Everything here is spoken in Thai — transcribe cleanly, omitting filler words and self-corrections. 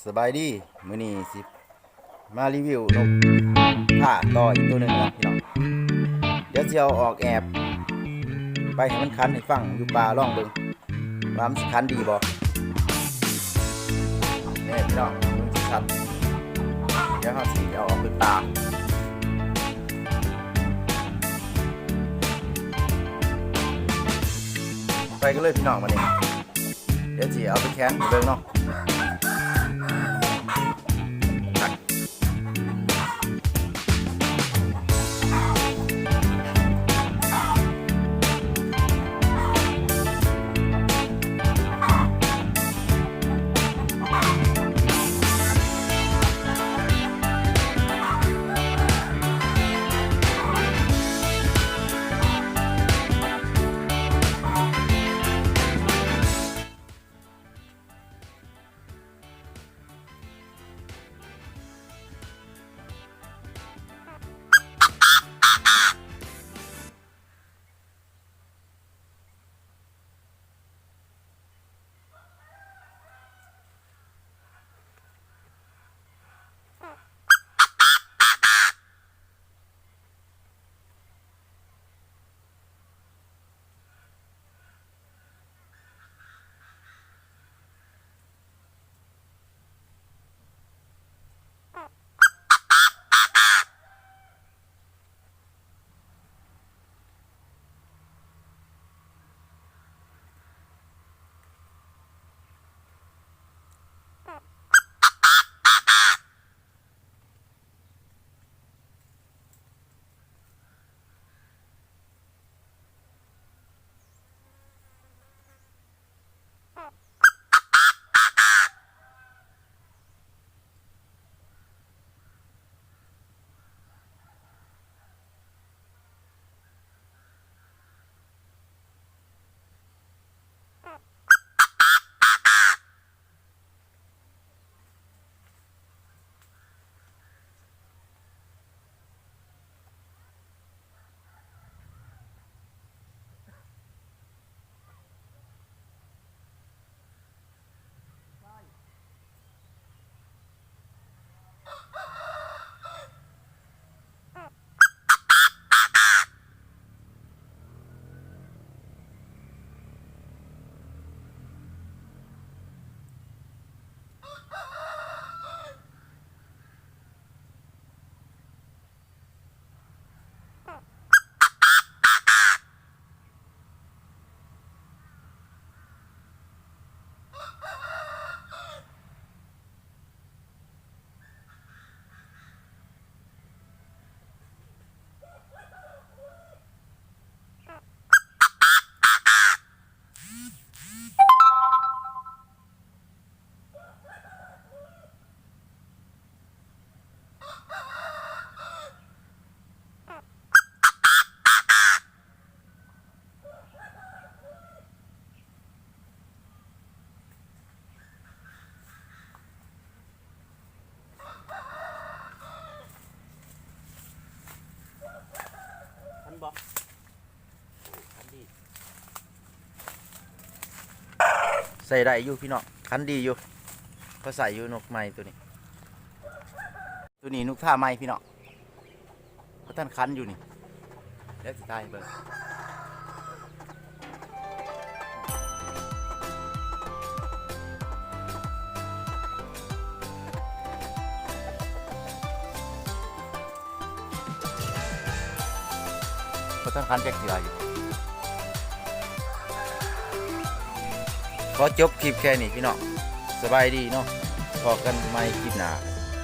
สบายดีมื้อนี้สิมารีวิวนกท่าต่ออีกตัวหนึ่งนะพี่น้องเดี๋ยวสิเอาออกแอบไปให้มันคันให้ฟังอยู่ป่าล่องเบิ่งว่ามันสิคันดีบ่นี่พี่น้องมันสิคันเดี๋ยวเราสิเอาออกเป็นตาไปกันเลยพี่น้องมาเนี่ยเดี๋ยวสิเอาไปแค้นเบิ่งเนาะใส่ได้อยู่พี่น้องคันดีอยู่ก็ใส่อยู่นกไม้ตัวนี้นกท่าไม้พี่น้องเพราะท่านคันอยู่นี่แล้วสิตายเบิ่งเพราะท่านคันแจ็คเสืออยู่ขอจบคลิปแค่นี้พี่น้องสบายดีเนาะพอกันไม่คลิปหน้า